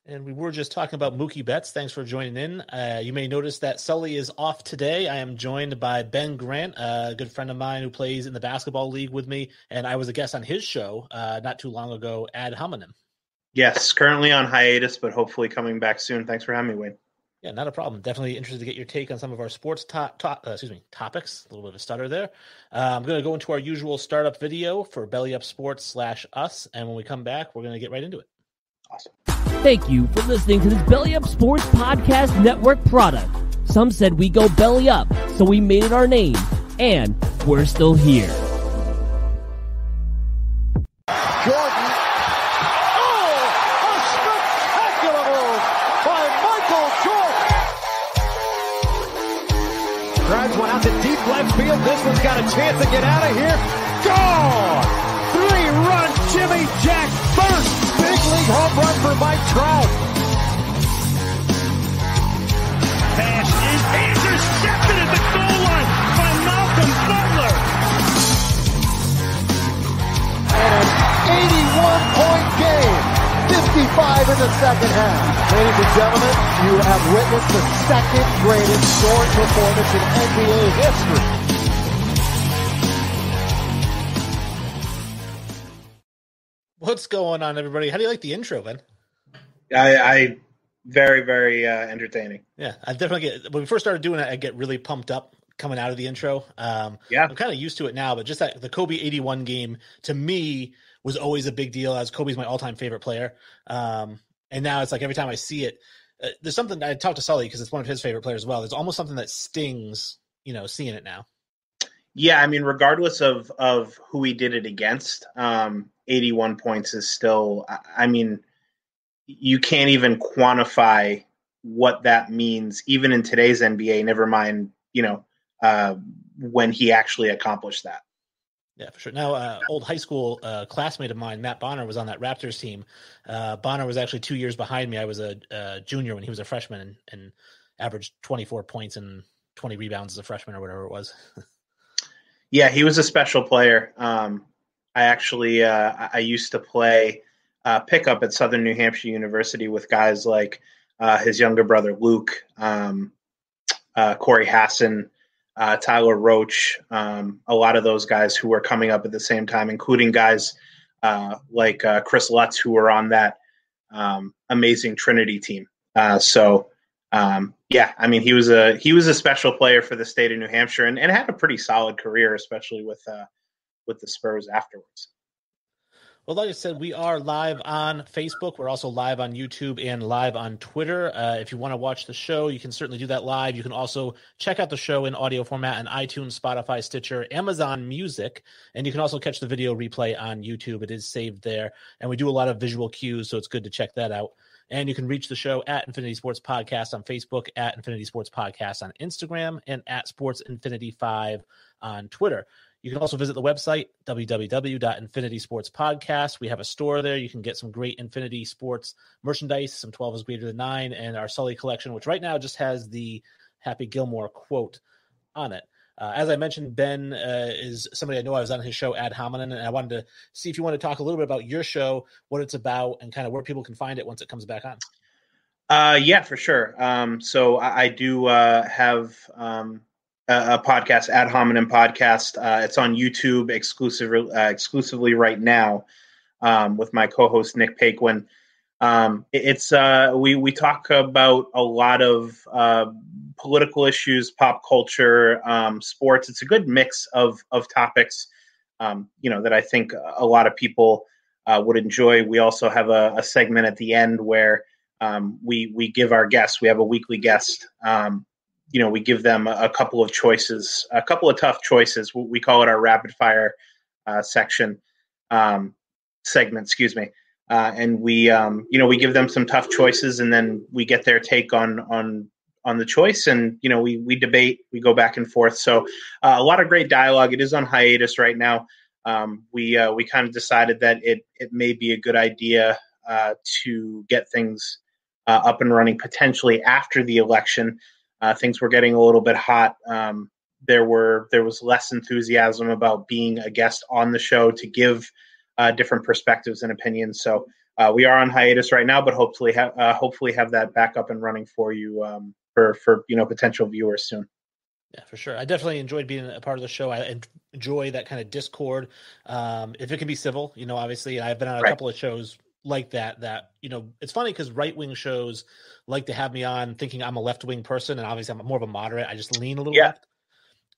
And we were just talking about Mookie Betts. Thanks for joining in. You may notice that Sully is off today. I am joined by Ben Grant, a good friend of mine who plays in the basketball league with me, and I was a guest on his show not too long ago, Ad Hominem. Yes, currently on hiatus, but hopefully coming back soon. Thanks for having me, Wayne. Yeah, not a problem. Definitely interested to get your take on some of our sports topics. A little bit of a stutter there. I'm going to go into our usual startup video for Belly Up Sports /us, and when we come back, we're going to get right into it. Awesome. Thank you for listening to this Belly Up Sports Podcast Network product. Some said we go belly up, so we made it our name, and we're still here. Jordan. Oh, a spectacular move by Michael Jordan. Drives one out to deep left field. This one's got a chance to get out of here. Gone! Three-run Jimmy Jack first. Big league home run for Mike Trout. Pass is intercepted at the goal line by Malcolm Butler. And an 81-point game. 55 in the second half. Ladies and gentlemen, you have witnessed the second greatest scoring performance in NBA history. What's going on, everybody? How do you like the intro, Ben? I very, very entertaining. Yeah, I definitely get, when we first started doing it, I get really pumped up coming out of the intro. Yeah. I'm kind of used to it now, but just that the Kobe 81 game to me was always a big deal, as Kobe's my all-time favorite player. And now it's like every time I see it, there's something. I talked to Sully because it's one of his favorite players as well. There's almost something that stings, seeing it now. Yeah, I mean, regardless of who he did it against, 81 points is still, I mean, you can't even quantify what that means, even in today's NBA, never mind, when he actually accomplished that. Yeah, for sure. Now, old high school classmate of mine, Matt Bonner, was on that Raptors team. Bonner was actually 2 years behind me. I was a junior when he was a freshman and averaged 24 points and 20 rebounds as a freshman or whatever it was. Yeah, he was a special player. I used to play pickup at Southern New Hampshire University with guys like his younger brother Luke, Corey Hassan, Tyler Roach, a lot of those guys who were coming up at the same time, including guys like Chris Lutz, who were on that amazing Trinity team. Yeah, I mean, he was a special player for the state of New Hampshire and had a pretty solid career, especially with the Spurs afterwards. Well, like I said, we are live on Facebook. We're also live on YouTube and live on Twitter. If you want to watch the show, you can certainly do that live. You can also check out the show in audio format on iTunes, Spotify, Stitcher, Amazon Music, and you can also catch the video replay on YouTube. It is saved there, and we do a lot of visual cues, so it's good to check that out. And you can reach the show at Infinity Sports Podcast on Facebook, at Infinity Sports Podcast on Instagram, and at Sports Infinity 5 on Twitter. You can also visit the website, www.Infinity Sports Podcast. We have a store there. You can get some great Infinity Sports merchandise, some 12 is greater than 9, and our Sully collection, which right now just has the Happy Gilmore quote on it. As I mentioned, Ben is somebody I know. I was on his show, Ad Hominem, and I wanted to see if you want to talk a little bit about your show, what it's about, and kind of where people can find it once it comes back on. Yeah, for sure. So I do have a podcast, Ad Hominem Podcast. It's on YouTube exclusively right now with my co-host Nick Paquin. We talk about a lot of political issues, pop culture, sports. It's a good mix of topics, that I think a lot of people would enjoy. We also have a segment at the end where we give our guests. We have a weekly guest. We give them a couple of choices, a couple of tough choices. We call it our rapid fire segment, excuse me. And we give them some tough choices, and then we get their take on the choice, and we debate, we go back and forth. So a lot of great dialogue. It is on hiatus right now. We kind of decided that it may be a good idea to get things up and running potentially after the election. Things were getting a little bit hot. There was less enthusiasm about being a guest on the show to give different perspectives and opinions. So we are on hiatus right now, but hopefully have that back up and running for you for potential viewers soon. Yeah, for sure. I definitely enjoyed being a part of the show. I enjoy that kind of discord. If it can be civil, obviously, and I've been on a couple of shows like that, it's funny because right-wing shows like to have me on thinking I'm a left-wing person, and obviously I'm more of a moderate. I just lean a little left.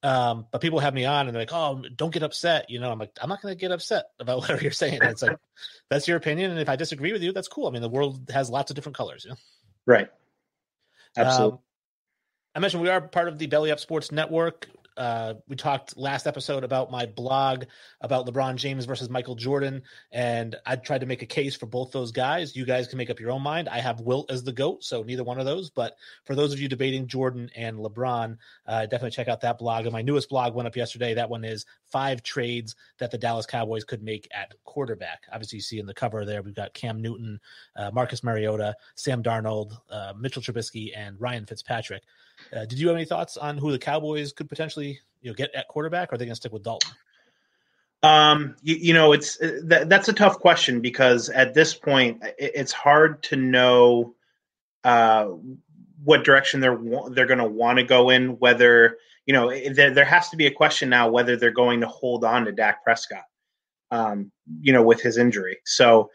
But people have me on and they're like, oh, don't get upset. I'm like, I'm not going to get upset about whatever you're saying. It's like, that's your opinion. And if I disagree with you, that's cool. I mean, the world has lots of different colors. Right. Absolutely. I mentioned we are part of the Belly Up Sports Network. We talked last episode about my blog about LeBron James versus Michael Jordan, and I tried to make a case for both those guys. You guys can make up your own mind. I have Wilt as the GOAT, so neither one of those. But for those of you debating Jordan and LeBron, definitely check out that blog. And my newest blog went up yesterday. That one is 5 trades that the Dallas Cowboys could make at quarterback. Obviously, you see in the cover there, we've got Cam Newton, Marcus Mariota, Sam Darnold, Mitchell Trubisky, and Ryan Fitzpatrick. Did you have any thoughts on who the Cowboys could potentially get at quarterback, or are they going to stick with Dalton? It's that's a tough question because at this point it's hard to know what direction they're going to want to go in. Whether there has to be a question now whether they're going to hold on to Dak Prescott, with his injury. So,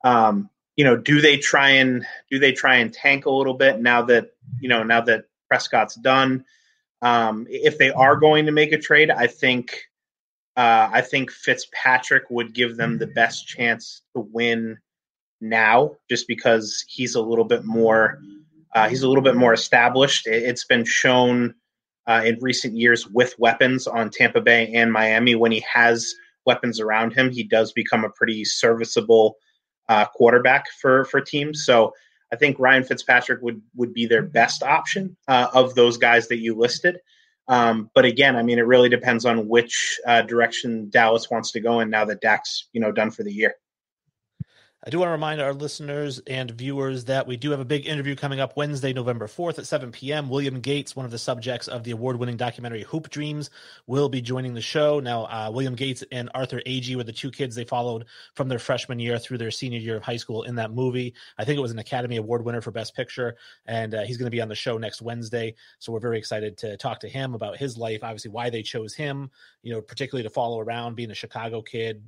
do they try and tank a little bit now that Prescott's done? If they are going to make a trade, I think Fitzpatrick would give them the best chance to win now, just because he's a little bit more established. It's been shown in recent years with weapons on Tampa Bay and Miami. When he has weapons around him, he does become a pretty serviceable quarterback for teams. So I think Ryan Fitzpatrick would be their best option of those guys that you listed. But again, I mean, it really depends on which direction Dallas wants to go in now that Dak's done for the year. I do want to remind our listeners and viewers that we do have a big interview coming up Wednesday, November 4th at 7 p.m. William Gates, one of the subjects of the award-winning documentary Hoop Dreams, will be joining the show. Now, William Gates and Arthur Agee were the 2 kids they followed from their freshman year through their senior year of high school in that movie. I think it was an Academy Award winner for Best Picture, and he's going to be on the show next Wednesday. So we're very excited to talk to him about his life, obviously why they chose him, particularly to follow around, being a Chicago kid,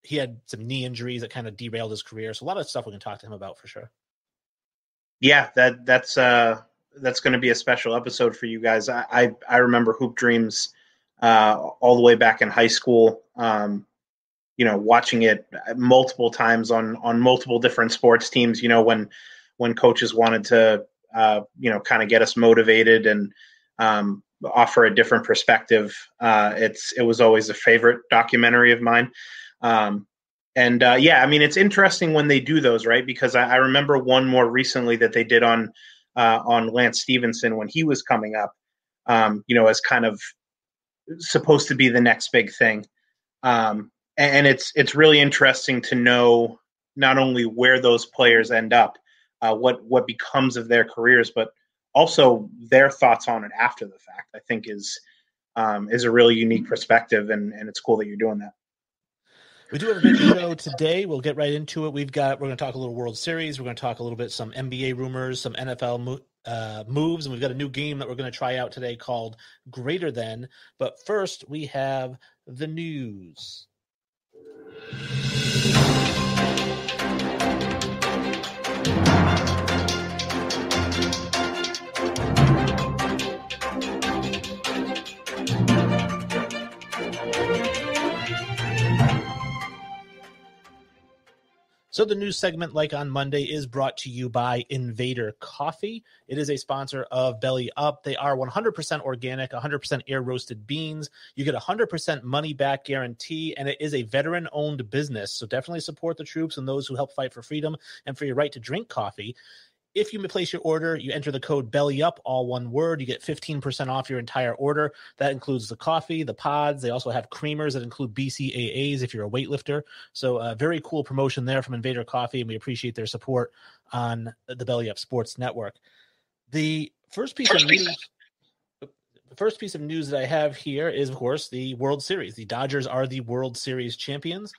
he had some knee injuries that kind of derailed his career. So a lot of stuff we can talk to him about for sure. Yeah, that's going to be a special episode for you guys. I remember Hoop Dreams all the way back in high school, watching it multiple times on multiple different sports teams, when coaches wanted to, kind of get us motivated and offer a different perspective. It was always a favorite documentary of mine. It's interesting when they do those, right? Because I remember one more recently that they did on Lance Stevenson when he was coming up, as kind of supposed to be the next big thing. And it's really interesting to know not only where those players end up, what becomes of their careers, but also their thoughts on it after the fact, I think is a really unique perspective. And it's cool that you're doing that. We do have a big show today. We'll get right into it. We're going to talk a little World Series. We're going to talk a little bit some NBA rumors, some NFL moves, and we've got a new game that we're going to try out today called Greater Than. But first, we have the news. So the news segment, like on Monday, is brought to you by Invader Coffee. It is a sponsor of Belly Up. They are 100% organic, 100% air-roasted beans. You get 100% money-back guarantee, and it is a veteran-owned business. So definitely support the troops and those who help fight for freedom and for your right to drink coffee. If you place your order, you enter the code BELLYUP, all one word. You get 15% off your entire order. That includes the coffee, the pods. They also have creamers that include BCAAs if you're a weightlifter. So a very cool promotion there from Invader Coffee, and we appreciate their support on the Belly Up Sports Network. The first piece of news that I have here is, of course, the World Series. The Dodgers are the World Series champions.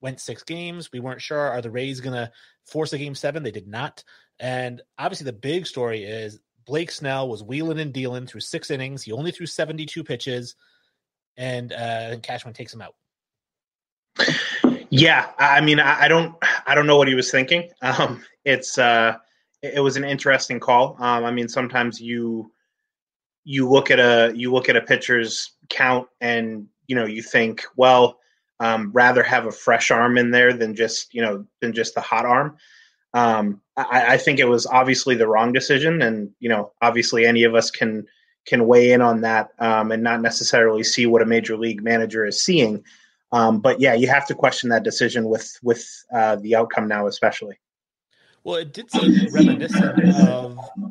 went 6 games. We weren't sure, are the Rays going to force a game 7? They did not. And obviously the big story is Blake Snell was wheeling and dealing through 6 innings. He only threw 72 pitches, and Cashman takes him out. Yeah, I mean, I don't know what he was thinking. It was an interesting call. I mean, sometimes you look at a pitcher's count and you think, well, rather have a fresh arm in there than just the hot arm. I think it was obviously the wrong decision, and obviously any of us can weigh in on that and not necessarily see what a major league manager is seeing. But yeah, you have to question that decision with the outcome now, especially. Well, it did seem reminiscent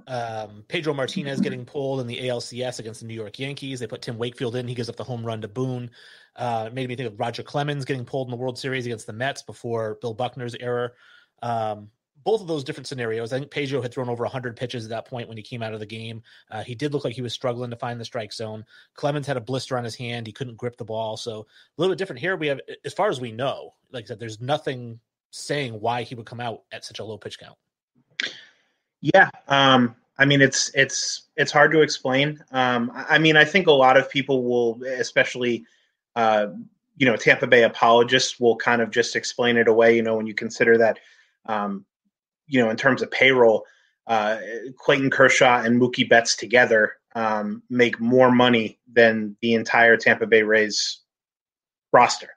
of Pedro Martinez getting pulled in the ALCS against the New York Yankees. They put Tim Wakefield in. He gives up the home run to Boone. It made me think of Roger Clemens getting pulled in the World Series against the Mets before Bill Buckner's error. Both of those different scenarios. I think Pedro had thrown over 100 pitches at that point when he came out of the game. He did look like he was struggling to find the strike zone. Clemens had a blister on his hand. He couldn't grip the ball. So a little bit different here. We have, as far as we know, like I said, there's nothing saying why he would come out at such a low pitch count. Yeah. I mean, it's hard to explain. I mean, I think a lot of people will, especially, Tampa Bay apologists will kind of just explain it away, when you consider that, in terms of payroll, Clayton Kershaw and Mookie Betts together make more money than the entire Tampa Bay Rays roster.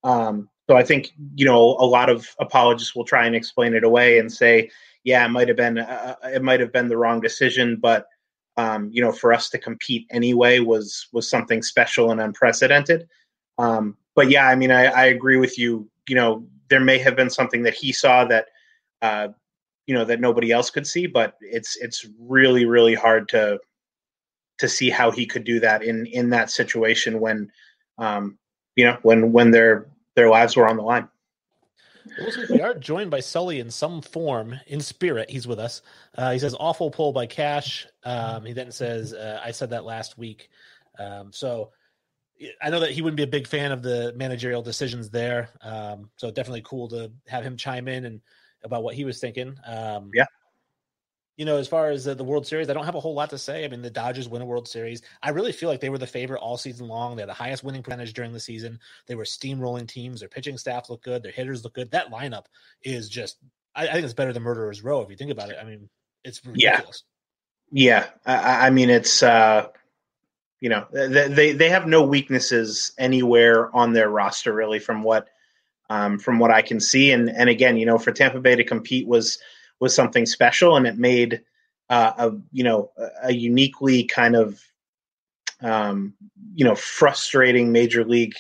So I think, a lot of apologists will try and explain it away and say, yeah, it might have been the wrong decision, but for us to compete anyway was something special and unprecedented. But yeah, I mean, I agree with you. There may have been something that he saw that that nobody else could see, but it's really, really hard to see how he could do that in that situation when when their lives were on the line. It looks like we are joined by Sully in some form, in spirit. He's with us. He says, awful pull by Cash. He then says, I said that last week. So I know that he wouldn't be a big fan of the managerial decisions there. So definitely cool to have him chime in and about what he was thinking. Yeah. As far as the World Series, I don't have a whole lot to say. I mean, the Dodgers win a World Series. I really feel like they were the favorite all season long. They had the highest winning percentage during the season. They were steamrolling teams. Their pitching staff looked good. Their hitters look good. That lineup is just, I think it's better than Murderer's Row if you think about it. I mean, it's ridiculous. Yeah. I mean, it's, they have no weaknesses anywhere on their roster, really, from what I can see. And again, for Tampa Bay to compete was something special, and it made a uniquely kind of frustrating major league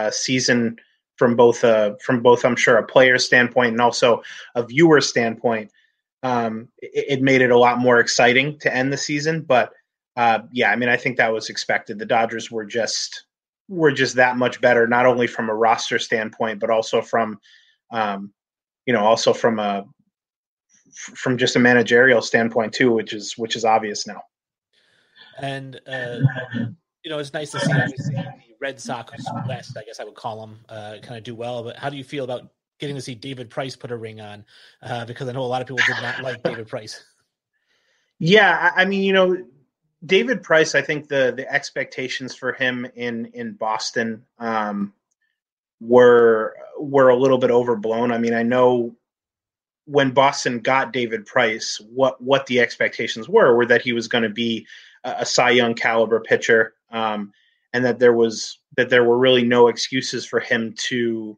season from both I'm sure a player standpoint and also a viewer standpoint. It made it a lot more exciting to end the season, but I mean, I think that was expected. The Dodgers were just that much better, not only from a roster standpoint, but also from just a managerial standpoint too, which is obvious now. And it's nice to see obviously the Red Sox West, I guess I would call them, kind of do well. But how do you feel about getting to see David Price put a ring on? Because I know a lot of people did not like David Price. Yeah, I mean, David Price, I think the expectations for him in Boston were a little bit overblown. I mean, I know when Boston got David Price, what the expectations were that he was going to be a Cy Young caliber pitcher, and that there were really no excuses for him to,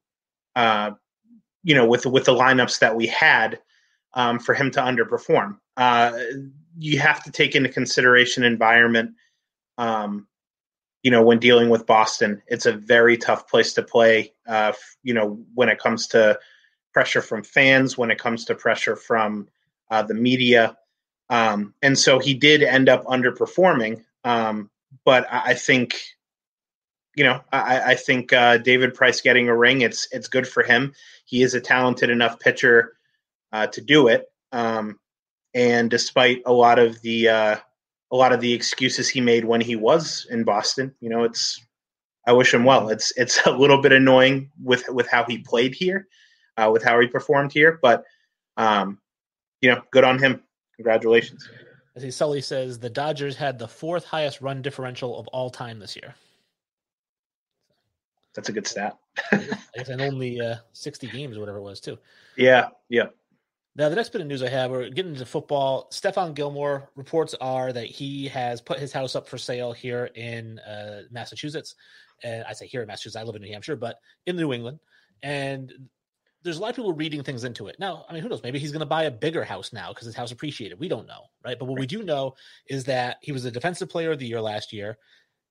with the lineups that we had, for him to underperform. You have to take into consideration environment. When dealing with Boston, it's a very tough place to play. When it comes to pressure from fans, when it comes to pressure from the media. And so he did end up underperforming. But I think, I think David Price getting a ring, it's good for him. He is a talented enough pitcher to do it. And despite a lot of the excuses he made when he was in Boston, well. It's a little bit annoying with how he played here, with how he performed here, but good on him. Congratulations. I see Sully says the Dodgers had the 4th highest run differential of all time this year. That's a good stat. I guess in only 60 games or whatever it was, too. Yeah. Now, the next bit of news I have, we're getting into football. Stephon Gilmore, reports are that he has put his house up for sale here in Massachusetts. And I say here in Massachusetts, I live in New Hampshire, but in New England. And there's a lot of people reading things into it. Now, I mean, who knows? Maybe he's going to buy a bigger house now because his house appreciated. We don't know, right? But what we do know is that he was a defensive player of the year last year.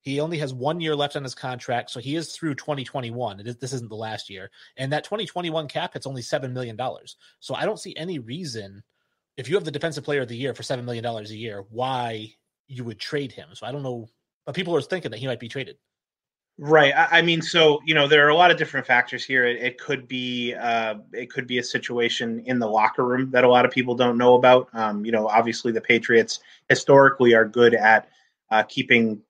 He only has 1 year left on his contract, so he is through 2021. This isn't the last year. And that 2021 cap, it's only $7 million. So I don't see any reason, if you have the defensive player of the year for $7 million a year, why you would trade him. So I don't know, but people are thinking that he might be traded. Right. I mean, so, there are a lot of different factors here. It could be a situation in the locker room that a lot of people don't know about. Obviously the Patriots historically are good at keeping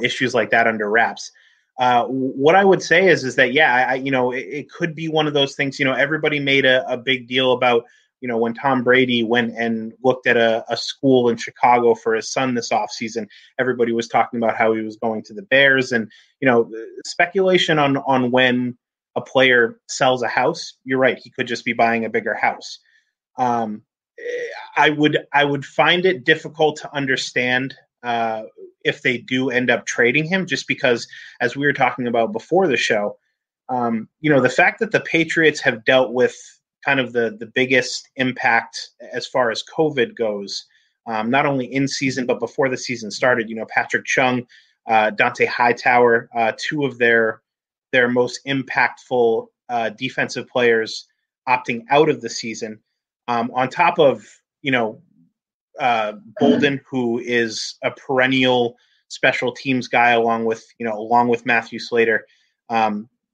issues like that under wraps. What I would say is that, it could be one of those things. Everybody made a big deal about, when Tom Brady went and looked at a school in Chicago for his son this offseason, everybody was talking about how he was going to the Bears, and, speculation on when a player sells a house. You're right. He could just be buying a bigger house. I would find it difficult to understand if they do end up trading him, just because, as we were talking about before the show, the fact that the Patriots have dealt with kind of the biggest impact as far as COVID goes, not only in season, but before the season started, Patrick Chung, Dante Hightower, 2 of their most impactful defensive players opting out of the season, on top of, Bolden, who is a perennial special teams guy, along with Matthew Slater,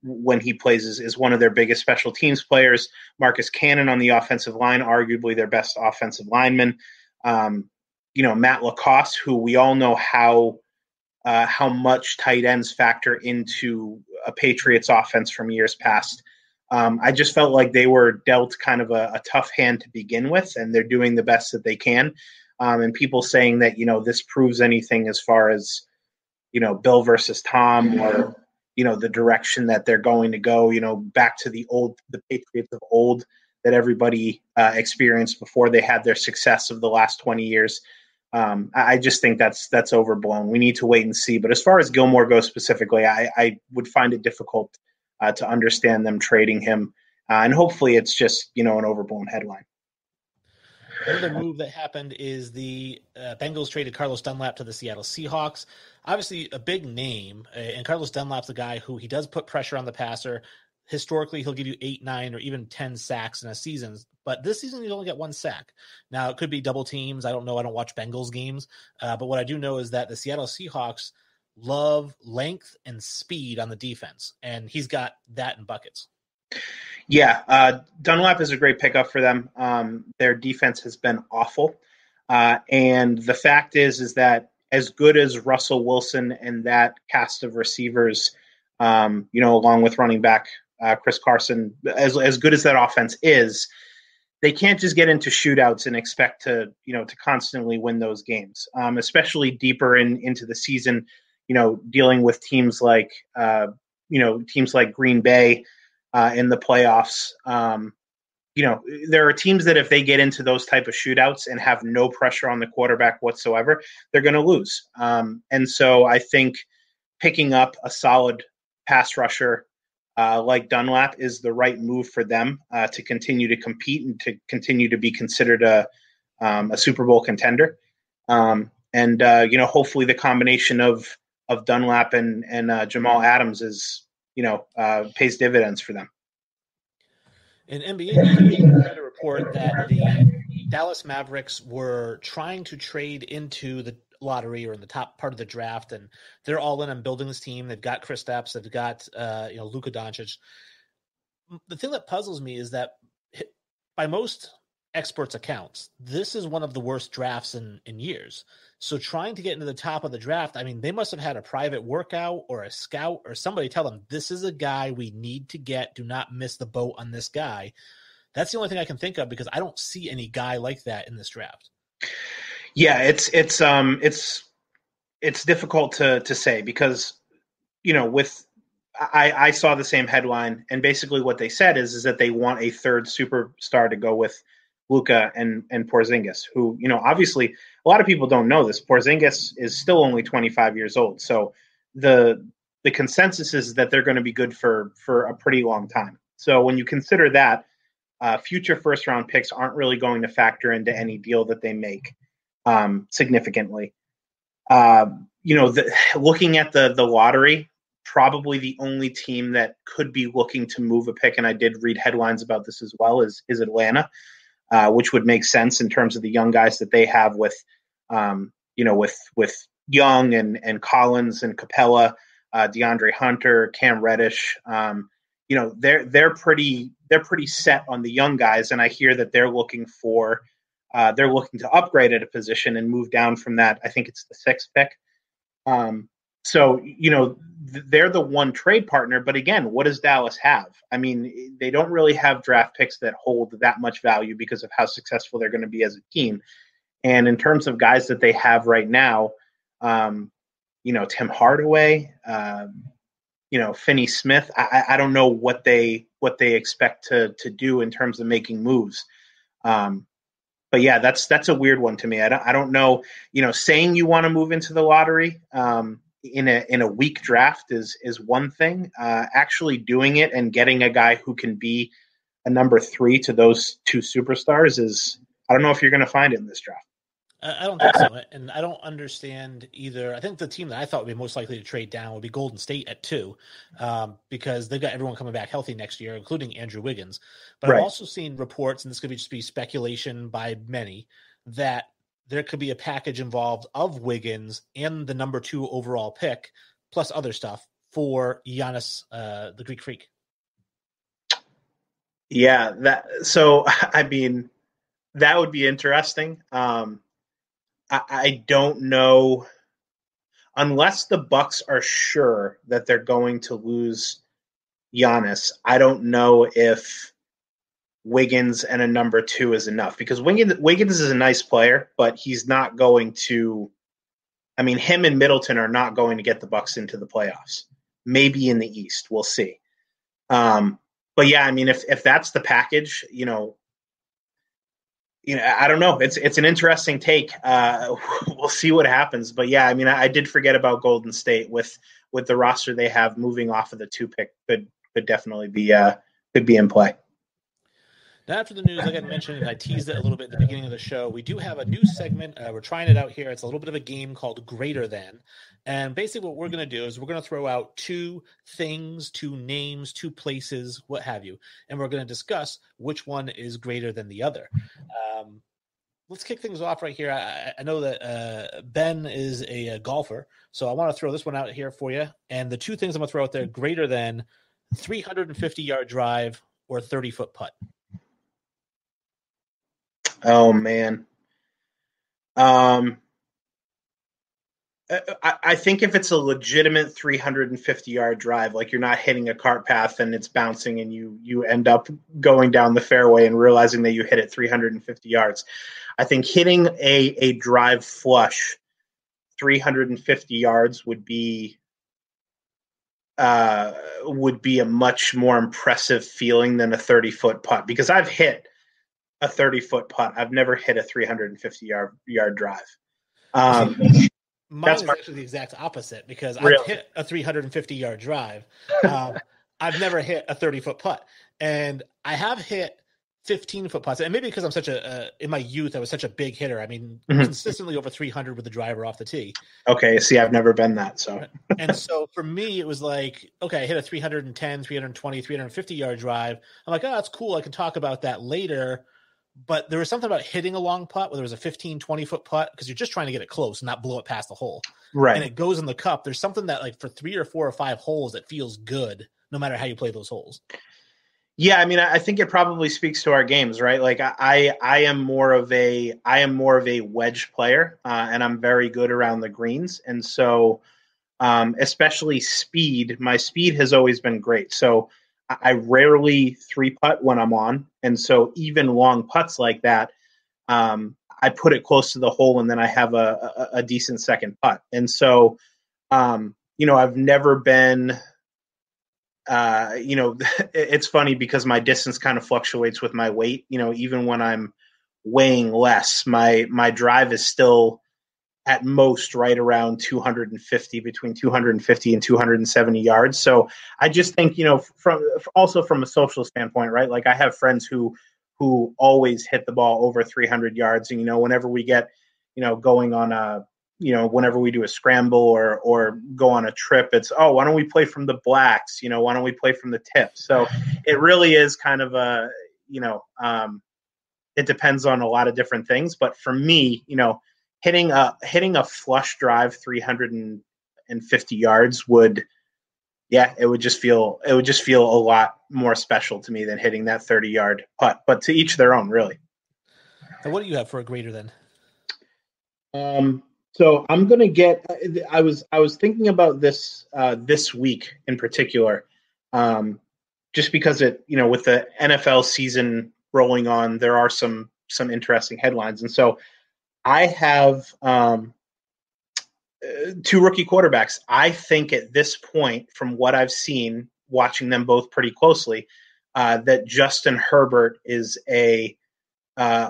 when he plays is one of their biggest special teams players. Marcus Cannon on the offensive line, arguably their best offensive lineman. Matt Lacoste, who we all know how much tight ends factor into a Patriots offense from years past. I just felt like they were dealt kind of a tough hand to begin with, and they're doing the best that they can. And people saying that, this proves anything as far as, Bill versus Tom, or, the direction that they're going to go, back to the Patriots of old that everybody experienced before they had their success of the last 20 years. I just think that's overblown. We need to wait and see. But as far as Gilmore goes specifically, I would find it difficult to understand them trading him. And hopefully it's just, an overblown headline. Another move that happened is the Bengals traded Carlos Dunlap to the Seattle Seahawks. Obviously a big name, and Carlos Dunlap's a guy who he does put pressure on the passer. Historically, he'll give you 8, 9, or even 10 sacks in a season. But this season, he'll only get 1 sack. Now, it could be double teams. I don't know. I don't watch Bengals games. But what I do know is that the Seattle Seahawks love length and speed on the defense, and he's got that in buckets. Yeah, Dunlap is a great pickup for them. Their defense has been awful. And the fact is that as good as Russell Wilson and that cast of receivers, along with running back Chris Carson, as good as that offense is, they can't just get into shootouts and expect to constantly win those games, especially deeper into the season, dealing with teams like Green Bay in the playoffs. There are teams that if they get into those type of shootouts and have no pressure on the quarterback whatsoever, they're going to lose. And so I think picking up a solid pass rusher like Dunlap is the right move for them to continue to compete and to continue to be considered a Super Bowl contender. Hopefully the combination of Dunlap and Jamal Adams pays dividends for them. In NBA, I read a report that the Dallas Mavericks were trying to trade into the lottery or in the top part of the draft, and they're all in on building this team. They've got Kristaps, they've got Luka Doncic. The thing that puzzles me is that by most experts' accounts, this is one of the worst drafts in years. So trying to get into the top of the draft, I mean, they must have had a private workout or a scout or somebody tell them, this is a guy we need to get. Do not miss the boat on this guy. That's the only thing I can think of because I don't see any guy like that in this draft. Yeah, it's difficult to say because, I saw the same headline, and basically what they said is that they want a third superstar to go with Luka and Porzingis, who, obviously a lot of people don't know this. Porzingis is still only 25 years old. So the consensus is that they're going to be good for a pretty long time. So when you consider that, future first round picks aren't really going to factor into any deal that they make significantly. Looking at the lottery, probably the only team that could be looking to move a pick, and I did read headlines about this as well, is Atlanta, which would make sense in terms of the young guys that they have with Young and Collins and Capella, DeAndre Hunter, Cam Reddish. They're pretty set on the young guys, and I hear that they're looking to upgrade at a position and move down from that. I think it's the 6th pick. So, they're the one trade partner, but again, what does Dallas have? I mean, they don't really have draft picks that hold that much value because of how successful they're going to be as a team. And in terms of guys that they have right now, Tim Hardaway, Finney Smith, I don't know what they expect to do in terms of making moves. But yeah, that's a weird one to me. I don't know, saying you want to move into the lottery, in a weak draft is one thing. Actually doing it and getting a guy who can be a number 3 to those two superstars is, I don't know if you're going to find it in this draft. I don't think so. And I don't understand either. I think the team that I thought would be most likely to trade down would be Golden State at 2, because they've got everyone coming back healthy next year, including Andrew Wiggins. But Right. I've also seen reports, and this could just be speculation by many, that there could be a package involved of Wiggins and the number 2 overall pick, plus other stuff for Giannis, the Greek Freak. Yeah, that would be interesting. I don't know, unless the Bucks are sure that they're going to lose Giannis. I don't know if Wiggins and a number 2 is enough, because Wiggins is a nice player, but he's not going to. I mean, him and Middleton are not going to get the Bucks into the playoffs. Maybe in the East, we'll see. But yeah, I mean, if that's the package, I don't know. It's an interesting take. We'll see what happens. But yeah, I mean, I did forget about Golden State with the roster they have. Moving off of the 2 pick could definitely be in play. Now, after the news, like I mentioned, and I teased it a little bit at the beginning of the show, we do have a new segment. We're trying it out here. It's a little bit of a game called Greater Than. And basically what we're going to do is we're going to throw out 2 things, 2 names, 2 places, what have you. And we're going to discuss which one is greater than the other. Let's kick things off right here. I know that Ben is a golfer, so I want to throw this one out here for you. And the 2 things I'm going to throw out there, greater than 350-yard drive or 30-foot putt. Oh man. I think if it's a legitimate 350-yard drive, like you're not hitting a cart path and it's bouncing and you end up going down the fairway and realizing that you hit it 350 yards, I think hitting a drive flush 350 yards would be a much more impressive feeling than a 30-foot putt, because I've hit a 30-foot putt. I've never hit a 350-yard drive. Mine is actually the exact opposite, because I've hit a 350-yard drive. I've never hit a 30-foot putt. And I have hit 15-foot putts. And maybe because I'm such in my youth, I was such a big hitter. I mean, consistently over 300 with the driver off the tee. Okay, see, I've never been that. So, and so for me, it was like, okay, I hit a 310, 320, 350-yard drive. I'm like, oh, that's cool. I can talk about that later. But there was something about hitting a long putt, whether it was a 15, 20-foot putt, because you're just trying to get it close and not blow it past the hole. Right. And it goes in the cup. There's something that, like, for 3 or 4 or 5 holes, it feels good, no matter how you play those holes. Yeah, I mean, I think it probably speaks to our games, right? Like I am more of a wedge player, and I'm very good around the greens, and so especially speed. My speed has always been great, so I rarely three putt when I'm on, and so even long putts like that, I put it close to the hole, and then I have a decent second putt, and so I've never been. It's funny because my distance kind of fluctuates with my weight. Even when I'm weighing less, my drive is still at most right around 250, between 250 and 270 yards. So I just think, from a social standpoint, right? Like I have friends who always hit the ball over 300 yards. And, whenever we get, going on whenever we do a scramble or go on a trip, it's, why don't we play from the blacks? Why don't we play from the tip? So it really is kind of it depends on a lot of different things. But for me, hitting a flush drive 350 yards it would just feel a lot more special to me than hitting that 30-yard putt. But to each their own, really. So what do you have for a greater than? So I'm gonna get. I was thinking about this this week in particular, just because with the NFL season rolling on, there are some interesting headlines, and so I have two rookie quarterbacks. I think at this point, from what I've seen, watching them both pretty closely, that Justin Herbert is a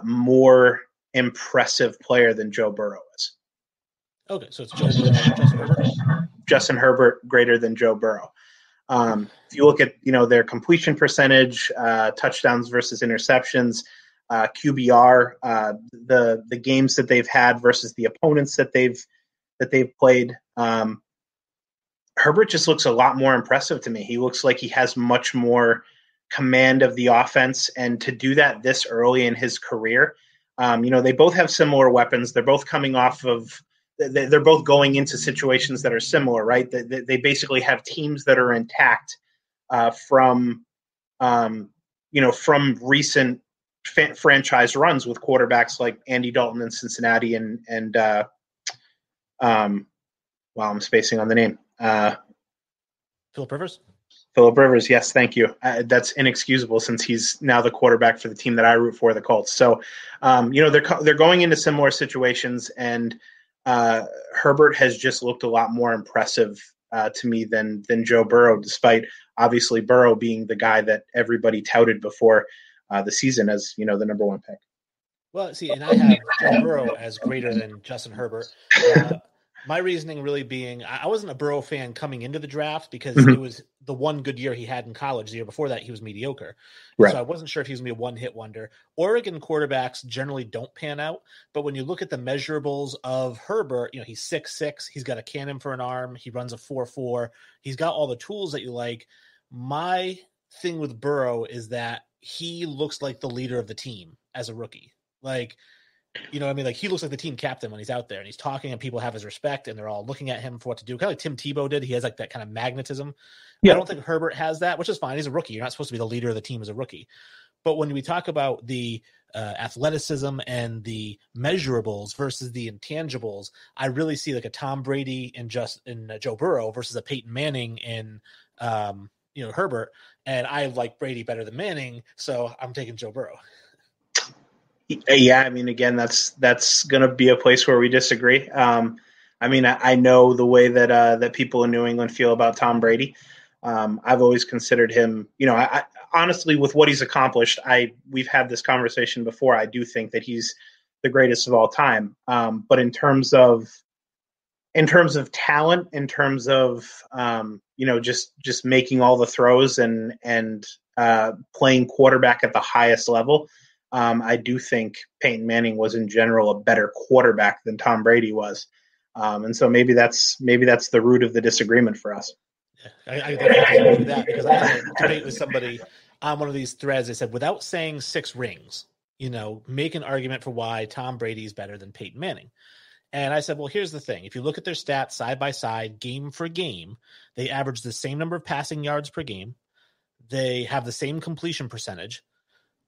more impressive player than Joe Burrow is. Okay, so it's Justin Herbert. Justin Herbert greater than Joe Burrow. If you look at their completion percentage, touchdowns versus interceptions, QBR, the games that they've had versus the opponents that they've played, Herbert just looks a lot more impressive to me. He looks like he has much more command of the offense, and to do that this early in his career, they both have similar weapons. They're both coming off of. They're both going into situations that are similar, right? They basically have teams that are intact from recent franchise runs with quarterbacks like Andy Dalton in Cincinnati and I'm spacing on the name. Phillip Rivers? Phillip Rivers, yes, thank you. That's inexcusable since he's now the quarterback for the team that I root for, the Colts. So, they're going into similar situations, and Herbert has just looked a lot more impressive to me than Joe Burrow, despite obviously Burrow being the guy that everybody touted before the season as the number one pick. Well, see, and I have Joe Burrow as greater than Justin Herbert. My reasoning really being, I wasn't a Burrow fan coming into the draft because it was the one good year he had in college. The year before that, he was mediocre. Right. So I wasn't sure if he was going to be a one-hit wonder. Oregon quarterbacks generally don't pan out, but when you look at the measurables of Herbert, he's 6'6", he's got a cannon for an arm, he runs a 4.4, he's got all the tools that you like. My thing with Burrow is that he looks like the leader of the team as a rookie. Like, he looks like the team captain when he's out there and he's talking and people have his respect and they're all looking at him for what to do. Kind of like Tim Tebow did. He has like that kind of magnetism. Yeah. I don't think Herbert has that, which is fine. He's a rookie. You're not supposed to be the leader of the team as a rookie. But when we talk about the athleticism and the measurables versus the intangibles, I really see like a Tom Brady in Joe Burrow versus a Peyton Manning in Herbert. And I like Brady better than Manning, so I'm taking Joe Burrow. Yeah, again, that's going to be a place where we disagree. I know the way that people in New England feel about Tom Brady. I've always considered him, I honestly, with what he's accomplished, we've had this conversation before. I do think that he's the greatest of all time. But in terms of talent, in terms of just making all the throws and playing quarterback at the highest level. I do think Peyton Manning was in general a better quarterback than Tom Brady was. And so maybe that's the root of the disagreement for us. Yeah, I definitely agree with that because I had a debate with somebody on one of these threads. They said, without saying 6 rings, make an argument for why Tom Brady is better than Peyton Manning. And I said, well, here's the thing. If you look at their stats side by side, game for game, they average the same number of passing yards per game. they have the same completion percentage,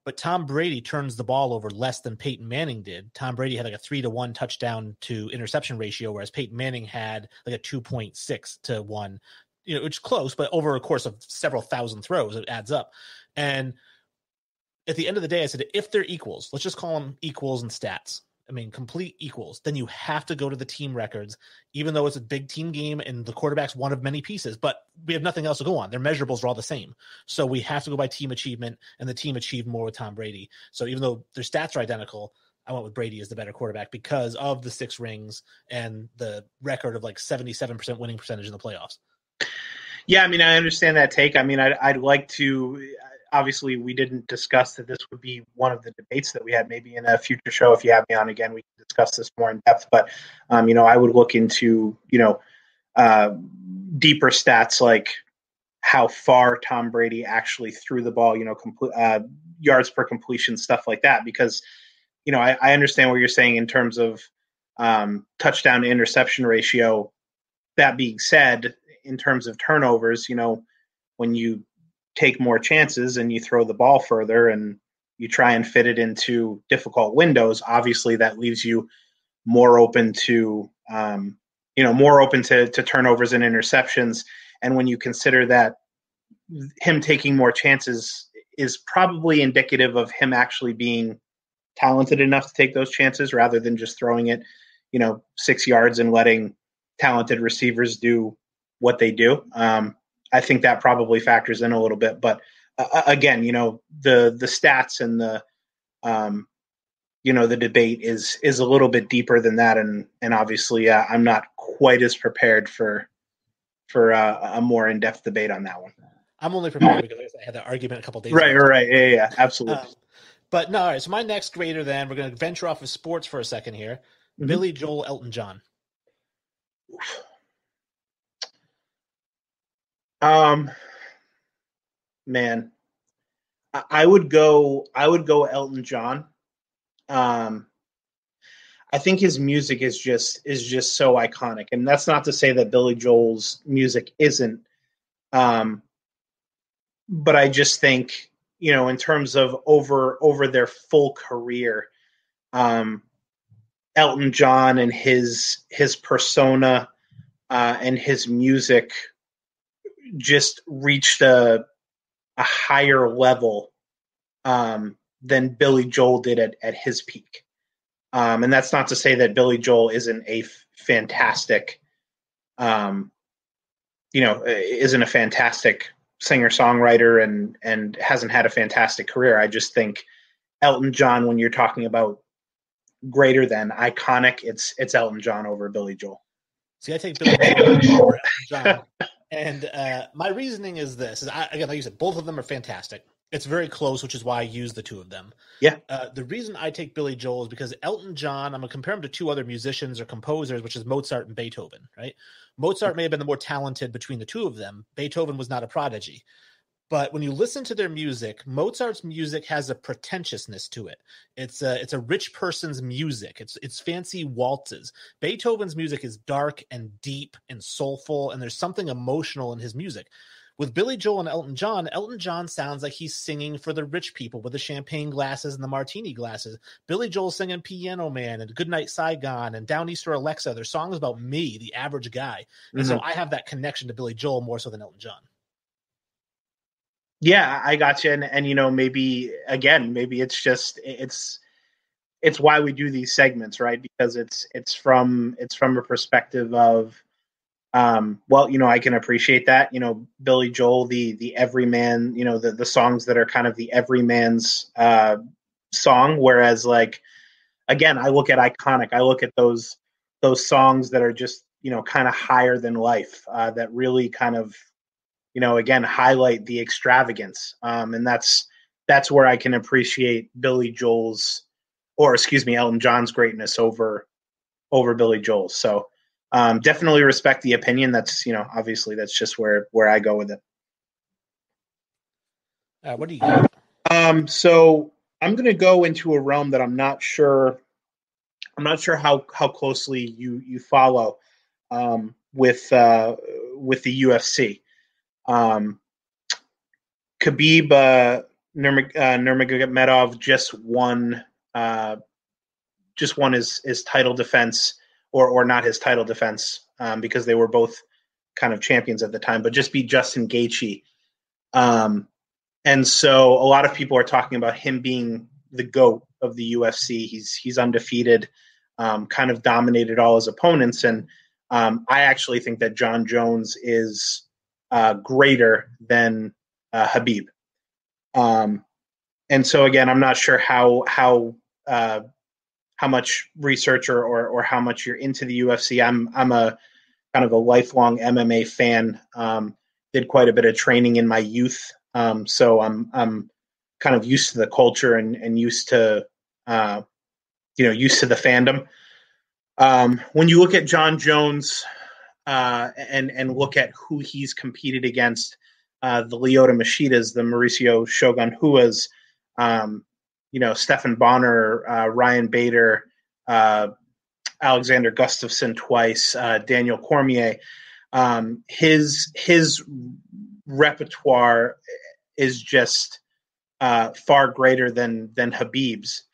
but Tom Brady turns the ball over less than Peyton Manning did. Tom Brady had like a 3-to-1 touchdown to interception ratio, whereas Peyton Manning had like a 2.6 to 1, it's close, but over a course of several thousand throws, it adds up. And at the end of the day, I said, if they're equals, let's just call them equals in stats. I mean, complete equals, then you have to go to the team records, even though it's a big team game and the quarterback's one of many pieces, but we have nothing else to go on. Their measurables are all the same. So we have to go by team achievement, and the team achieved more with Tom Brady. So even though their stats are identical, I went with Brady as the better quarterback because of the 6 rings and the record of like 77% winning percentage in the playoffs. Yeah, I mean, I understand that take. I mean, I'd like to. Obviously, we didn't discuss that this would be one of the debates that we had. Maybe in a future show, if you have me on again, we can discuss this more in depth. But I would look into deeper stats like how far Tom Brady actually threw the ball, yards per completion, stuff like that. Because I understand what you're saying in terms of touchdown to interception ratio. That being said, in terms of turnovers, when you take more chances and you throw the ball further and you try and fit it into difficult windows, obviously that leaves you more open to turnovers and interceptions. And when you consider that him taking more chances is probably indicative of him actually being talented enough to take those chances rather than just throwing it, 6 yards and letting talented receivers do what they do. I think that probably factors in a little bit, but again, the stats and the debate is a little bit deeper than that, and obviously I'm not quite as prepared for a more in-depth debate on that one. I'm only prepared because I had that argument a couple days ago. Right, yeah, absolutely. But no, all right. So my next grader, then we're going to venture off of sports for a second here. Mm-hmm. Billy Joel, Elton John. Man, I would go Elton John. I think his music is just so iconic, and that's not to say that Billy Joel's music isn't. But I just think, in terms of over their full career, Elton John and his persona and his music just reached a higher level than Billy Joel did at his peak. And that's not to say that Billy Joel isn't a fantastic, isn't a fantastic singer-songwriter and hasn't had a fantastic career. I just think Elton John, when you're talking about greater than iconic, it's Elton John over Billy Joel. See, I take Billy Joel over Elton John. And my reasoning is this: again, like you said, both of them are fantastic. It's very close, which is why I use the two of them. Yeah. The reason I take Billy Joel is because Elton John, I'm going to compare him to two other musicians or composers, which is Mozart and Beethoven, right? Mozart may have been the more talented between the two of them. Beethoven was not a prodigy. But when you listen to their music, Mozart's music has a pretentiousness to it. It's a rich person's music. It's fancy waltzes. Beethoven's music is dark and deep and soulful, and there's something emotional in his music. With Billy Joel and Elton John sounds like he's singing for the rich people with the champagne glasses and the martini glasses. Billy Joel's singing Piano Man and Goodnight Saigon and Downeaster Alexa. They're songs about me, the average guy. And so I have that connection to Billy Joel more so than Elton John. Yeah, I got you. And maybe it's just, it's why we do these segments, right? Because it's from a perspective of, I can appreciate that, Billy Joel, the everyman, the songs that are kind of the everyman's, song. Whereas again, I look at iconic, I look at those songs that are just, kind of higher than life, that really kind of, again, highlight the extravagance. And that's where I can appreciate Elton John's greatness over Billy Joel's. So definitely respect the opinion. That's, obviously that's just where I go with it. What do you got? So I'm going to go into a realm that I'm not sure how closely you follow with the UFC. Khabib Nurmagomedov just won his title defense, or not his title defense, because they were both kind of champions at the time, but just beat Justin Gaethje. And so a lot of people are talking about him being the GOAT of the UFC. He's undefeated, kind of dominated all his opponents. And I actually think that John Jones is greater than Khabib. And so again, I'm not sure how much research or how much you're into the UFC. I'm a kind of a lifelong MMA fan. Did quite a bit of training in my youth. So I'm kind of used to the culture and used to used to the fandom. When you look at John Jones and look at who he's competed against, the Lyoto Machidas, the Mauricio Shogun Huas, Stephan Bonner, Ryan Bader, Alexander Gustafsson twice, Daniel Cormier. His repertoire is just far greater than Khabib's.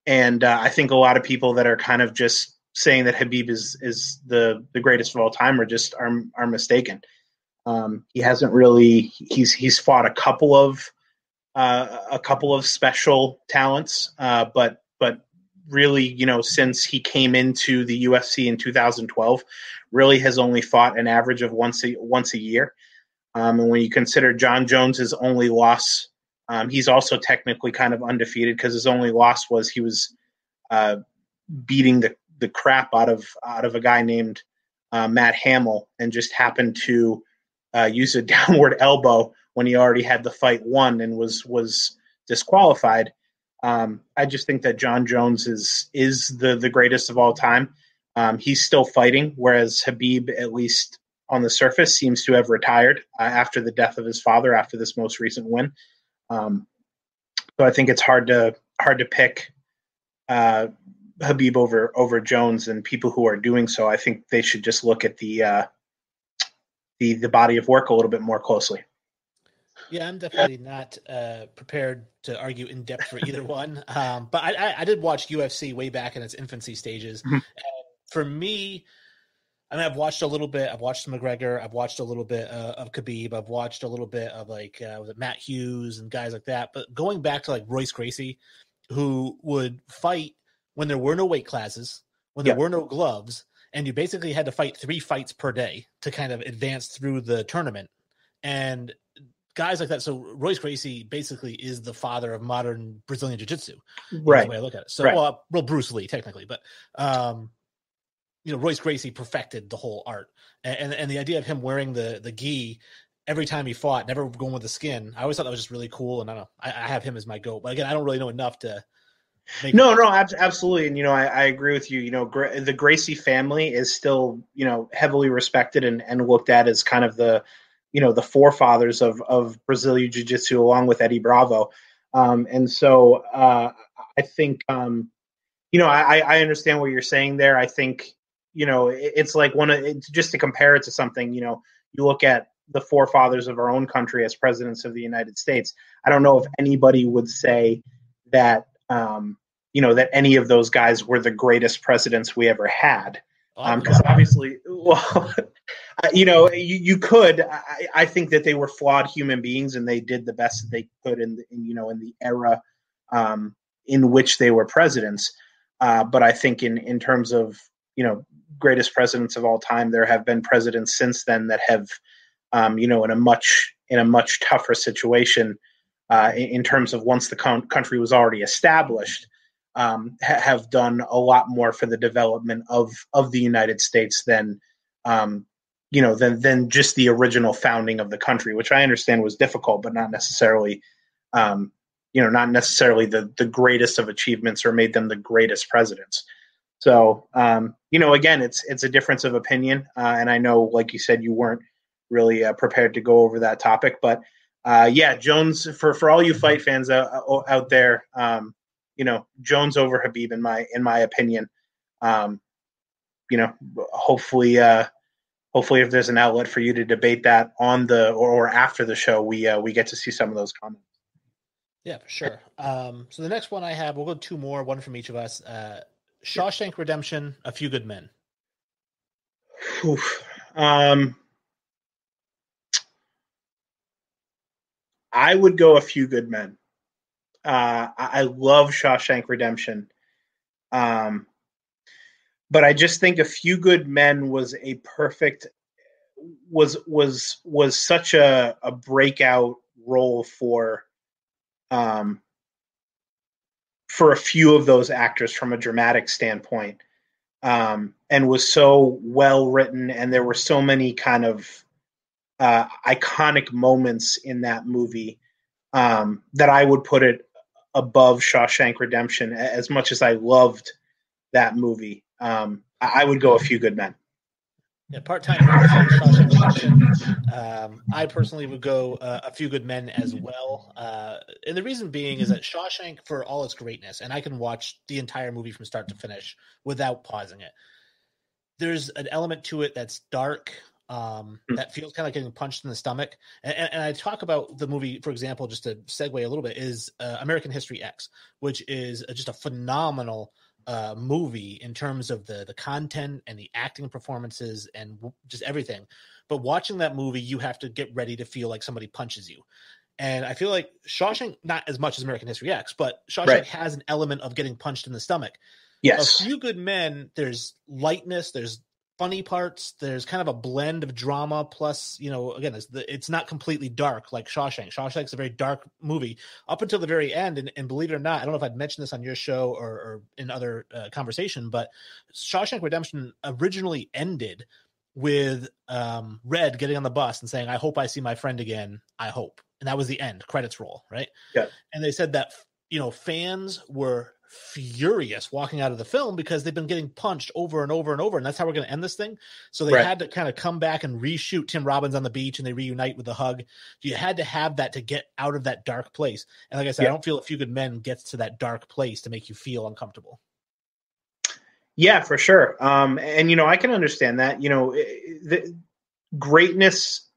And I think a lot of people that are kind of just saying that Khabib is the greatest of all time are mistaken. He hasn't really. He's fought a couple of special talents, but really, since he came into the UFC in 2012, really has only fought an average of once a year. And when you consider John Jones's only loss, he's also technically kind of undefeated because his only loss was he was beating the crap out of a guy named Matt Hamill, and just happened to use a downward elbow when he already had the fight won and was disqualified. I just think that John Jones is the greatest of all time. He's still fighting, whereas Khabib, at least on the surface, seems to have retired after the death of his father, after this most recent win. So I think it's hard to pick Khabib over Jones, and people who are doing so, I think they should just look at the body of work a little bit more closely. Yeah, I'm definitely not prepared to argue in depth for either one. But I did watch UFC way back in its infancy stages. Mm-hmm. And for me, I mean, I've watched a little bit. I've watched McGregor. I've watched a little bit of Khabib. I've watched a little bit of was it Matt Hughes and guys like that. But going back to Royce Gracie, who would fight when there were no weight classes, when there were no gloves, and you basically had to fight 3 fights per day to kind of advance through the tournament. And guys like that. So Royce Gracie basically is the father of modern Brazilian Jiu-Jitsu. Right. That's the way I look at it. So, well, Bruce Lee technically, but Royce Gracie perfected the whole art, and the idea of him wearing the gi every time he fought, never going with the skin. I always thought that was just really cool. And I don't know, I have him as my GOAT, but again, I don't really know enough to. Absolutely. And, I agree with you. The Gracie family is still, heavily respected and looked at as kind of the forefathers of Brazilian Jiu-Jitsu, along with Eddie Bravo. And so I think, I understand what you're saying there. I think, it's like just to compare it to something, you look at the forefathers of our own country as presidents of the United States. I don't know if anybody would say that, that any of those guys were the greatest presidents we ever had. Because obviously, well, you could. I think that they were flawed human beings, and they did the best that they could in the era in which they were presidents. But I think in terms of greatest presidents of all time, there have been presidents since then that have in a much tougher situation in terms of once the country was already established. Have done a lot more for the development of the United States than just the original founding of the country, which I understand was difficult, but not necessarily, the greatest of achievements or made them the greatest presidents. So, again, it's a difference of opinion. And I know, like you said, you weren't really prepared to go over that topic, but Jones, for all you fight fans out there, Jones over Khabib in my opinion. Hopefully hopefully if there's an outlet for you to debate that on the or after the show, we get to see some of those comments. Yeah, for sure. So the next one I have, we'll go two more, one from each of us. Shawshank Redemption, A Few Good Men. Oof. I would go A Few Good Men. I love Shawshank Redemption. But I just think A Few Good Men was a perfect was such a breakout role for a few of those actors from a dramatic standpoint, and was so well written, and there were so many kind of iconic moments in that movie that I would put it above Shawshank Redemption. As much as I loved that movie, I would go A Few Good Men. Yeah, part-time Shawshank Redemption. I personally would go A Few Good Men as well. And the reason being is that Shawshank, for all its greatness, and I can watch the entire movie from start to finish without pausing it, there's an element to it that's dark, that feels kind of like getting punched in the stomach. And I talk about the movie, for example, just to segue a little bit, is American History X, which is just a phenomenal movie in terms of the content and the acting performances and just everything. But watching that movie, you have to get ready to feel like somebody punches you. And I feel like Shawshank, not as much as American History X, but Shawshank has an element of getting punched in the stomach. Yes. A Few Good Men, there's lightness, there's funny parts, there's kind of a blend of drama plus, again, it's not completely dark like Shawshank. Shawshank's a very dark movie up until the very end, and believe it or not, I don't know if I'd mentioned this on your show or in other conversation, but Shawshank Redemption originally ended with Red getting on the bus and saying, "I hope I see my friend again, I hope," and that was the end, credits roll, right? Yeah. And they said that fans were furious walking out of the film because they've been getting punched over and over and over, and that's how we're going to end this thing. So they had to kind of come back and reshoot Tim Robbins on the beach, and they reunite with the hug. You had to have that to get out of that dark place. And like I said, I don't feel A Few Good Men gets to that dark place to make you feel uncomfortable. Yeah, for sure. And I can understand that. The greatness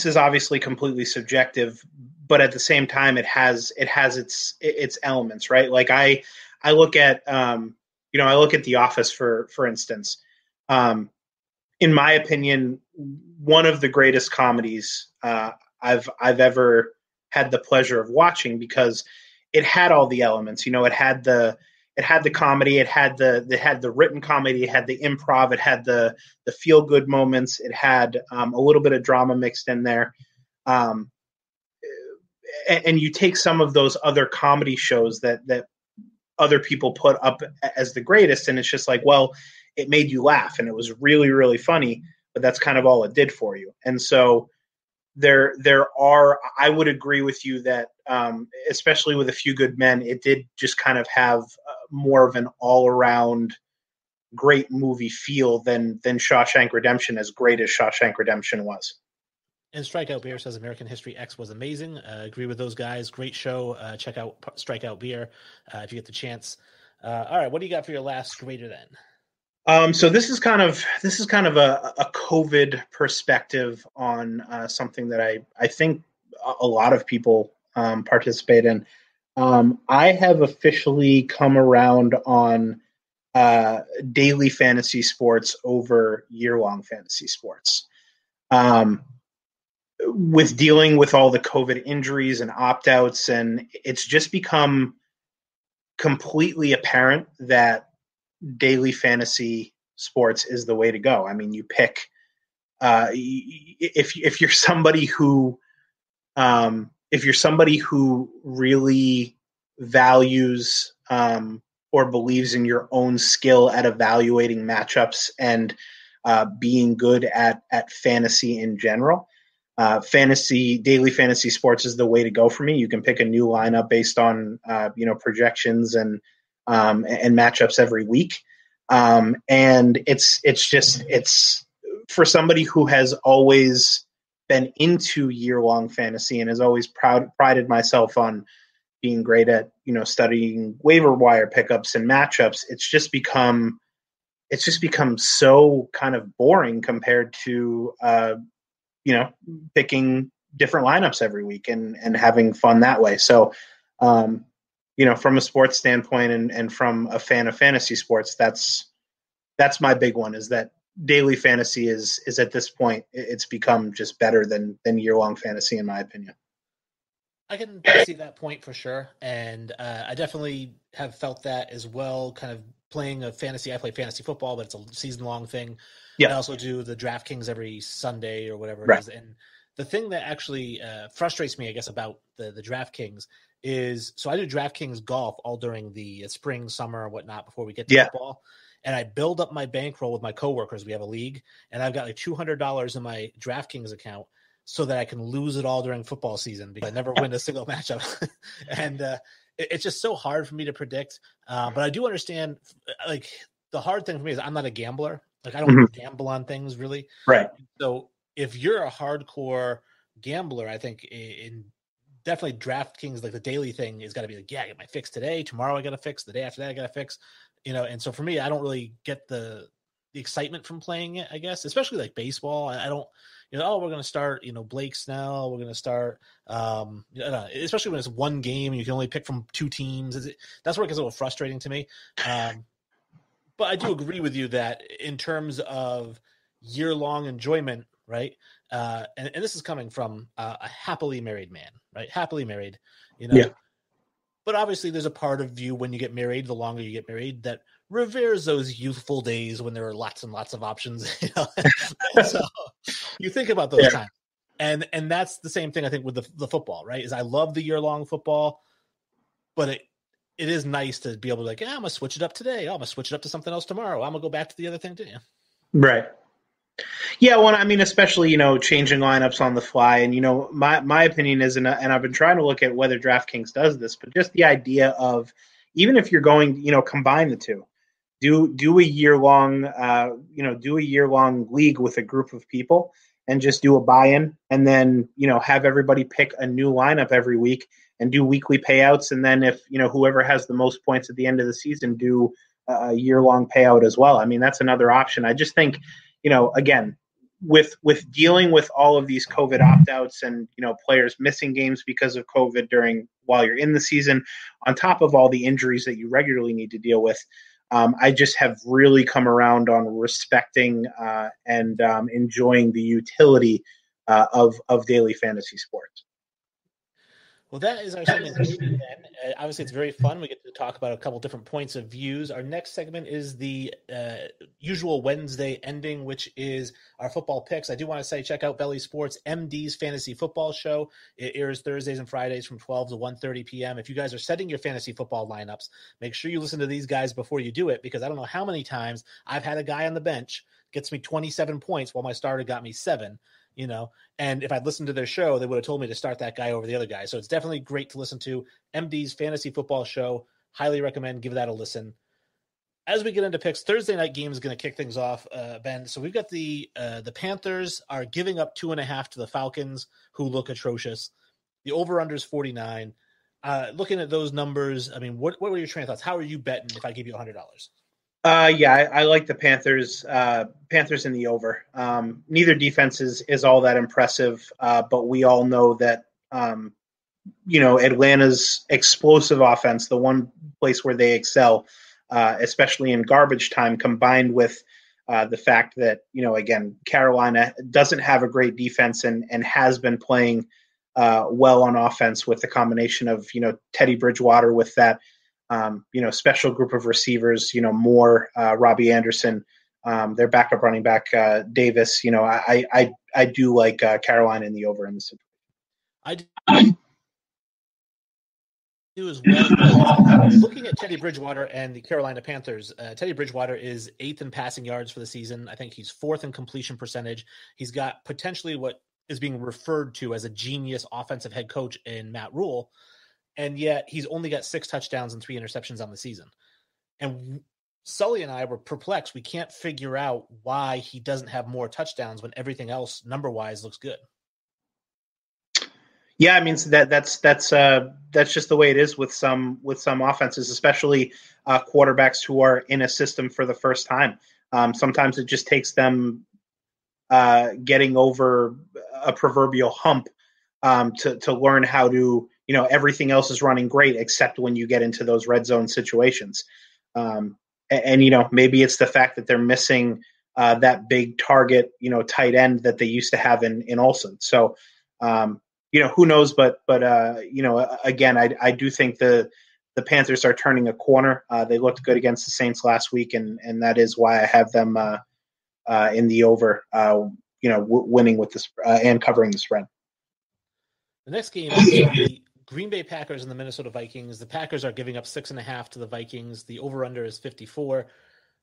is obviously completely subjective, but at the same time, it has its elements, right? Like I look at I look at The Office for instance. In my opinion, one of the greatest comedies I've ever had the pleasure of watching, because it had all the elements. It had the comedy, it had the written comedy, it had the improv, it had the feel good moments, it had a little bit of drama mixed in there. And you take some of those other comedy shows that other people put up as the greatest, and it's just like, well, it made you laugh and it was really, really funny, but that's kind of all it did for you. And so I would agree with you that especially with A Few Good Men, it did just kind of have more of an all-around great movie feel than Shawshank Redemption, as great as Shawshank Redemption was. And Strikeout Beer says American History X was amazing. Agree with those guys. Great show. Check out Strikeout Beer if you get the chance. All right, what do you got for your last greater than? So this is kind of a COVID perspective on something that I think a lot of people participate in. I have officially come around on daily fantasy sports over year-long fantasy sports. With dealing with all the COVID injuries and opt-outs, and it's just become completely apparent that daily fantasy sports is the way to go. I mean, you pick if you're somebody who really values or believes in your own skill at evaluating matchups and being good at fantasy in general. Daily fantasy sports is the way to go for me. You can pick a new lineup based on projections and matchups every week, and it's for somebody who has always been into year-long fantasy and has always prided myself on being great at studying waiver wire pickups and matchups. It's just become it's just become so kind of boring compared to picking different lineups every week and having fun that way. So from a sports standpoint and from a fan of fantasy sports, that's my big one, is that daily fantasy is at this point, it's become just better than year-long fantasy, in my opinion. I can see that point for sure. And I definitely have felt that as well, kind of playing I play fantasy football, but it's a season-long thing. Yeah. I also do the DraftKings every Sunday or whatever it right. is. And the thing that actually frustrates me, I guess, about the DraftKings is, so I do DraftKings golf all during the spring, summer, and whatnot before we get to football. And I build up my bankroll with my coworkers. We have a league, and I've got like $200 in my DraftKings account so that I can lose it all during football season because I never win a single matchup. And it's just so hard for me to predict. But I do understand, like, the hard thing for me is I'm not a gambler. Like, I don't gamble on things really. Right. So if you're a hardcore gambler, I think in definitely DraftKings, like the daily thing is got to be like, yeah, I get my fix today. Tomorrow I got to fix. The day after that I got to fix. And so for me, I don't really get the excitement from playing it, I guess, especially like baseball. I don't, we're going to start, Blake Snell. We're going to start, especially when it's one game and you can only pick from two teams. That's where it gets a little frustrating to me. But I do agree with you that in terms of year-long enjoyment, right? And this is coming from a happily married man, right? Happily married, Yeah. But obviously there's a part of you when you get married, the longer you get married, that reveres those youthful days when there are lots and lots of options. So you think about those times. And that's the same thing I think with the football, right? Is I love the year-long football, but it is nice to be able to I'm going to switch it up today. I'm going to switch it up to something else tomorrow. I'm going to go back to the other thing too. Right. Yeah, well, I mean, especially, changing lineups on the fly. And, my opinion is, and I've been trying to look at whether DraftKings does this, but just the idea of, even if you're going, combine the two, do a year-long, league with a group of people and just do a buy-in and then, have everybody pick a new lineup every week and do weekly payouts. And then if, whoever has the most points at the end of the season, do a year-long payout as well. I mean, that's another option. I just think, again, with dealing with all of these COVID opt-outs and, players missing games because of COVID while you're in the season, on top of all the injuries that you regularly need to deal with, I just have really come around on respecting and enjoying the utility of daily fantasy sports. Well, that is our segment. Obviously, it's very fun. We get to talk about a couple different points of views. Our next segment is the usual Wednesday ending, which is our football picks. I do want to say, check out Belly Sports MD's Fantasy Football Show. It airs Thursdays and Fridays from 12 to 1:30 p.m. If you guys are setting your fantasy football lineups, make sure you listen to these guys before you do it, because I don't know how many times I've had a guy on the bench gets me 27 points while my starter got me 7. And if I'd listened to their show, they would have told me to start that guy over the other guy. So it's definitely great to listen to. MD's Fantasy Football Show. Highly recommend. Give that a listen. As we get into picks, Thursday night game is going to kick things off, Ben. So we've got the Panthers are giving up 2.5 to the Falcons, who look atrocious. The over-under is 49. Looking at those numbers, I mean, what were your train of thoughts? How are you betting if I give you $100? Yeah, I like the Panthers. Panthers in the over. Neither defense is all that impressive, but we all know that Atlanta's explosive offense, the one place where they excel, especially in garbage time, combined with the fact that again, Carolina doesn't have a great defense and has been playing well on offense with the combination of Teddy Bridgewater with that. Special group of receivers, Moore, Robbie Anderson, their backup running back, Davis. I do like Carolina in the over in this situation. I do as well. Looking at Teddy Bridgewater and the Carolina Panthers, Teddy Bridgewater is 8th in passing yards for the season. I think he's 4th in completion percentage. He's got potentially what is being referred to as a genius offensive head coach in Matt Rule. And yet he's only got 6 touchdowns and 3 interceptions on the season. And Sully and I were perplexed. We can't figure out why he doesn't have more touchdowns when everything else number-wise looks good. Yeah, I mean, so that's just the way it is with some offenses, especially quarterbacks who are in a system for the first time. Sometimes it just takes them getting over a proverbial hump to learn how to, everything else is running great except when you get into those red zone situations. And maybe it's the fact that they're missing that big target, tight end that they used to have in Olsen. So, who knows? But again, I do think the Panthers are turning a corner. They looked good against the Saints last week, and that is why I have them in the over, winning with this and covering the spread. The next game is the Green Bay Packers and the Minnesota Vikings. The Packers are giving up 6.5 to the Vikings. The over-under is 54.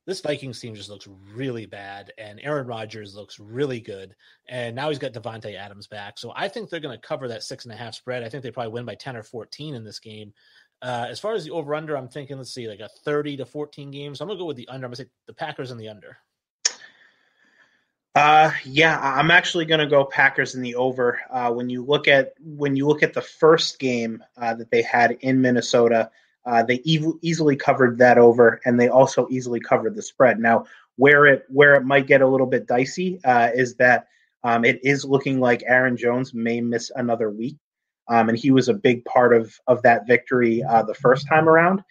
This Vikings team just looks really bad, and Aaron Rodgers looks really good. And now he's got Devontae Adams back. So I think they're going to cover that 6.5 spread. I think they probably win by 10 or 14 in this game. As far as the over-under, I'm thinking, let's see, like a 30 to 14 game. So I'm going to go with the under. I'm going to say the Packers and the under. I'm actually going to go Packers in the over. When you look at the first game that they had in Minnesota, they easily covered that over, and they also easily covered the spread. Now, where it might get a little bit dicey is that it is looking like Aaron Jones may miss another week, and he was a big part of that victory the first time around.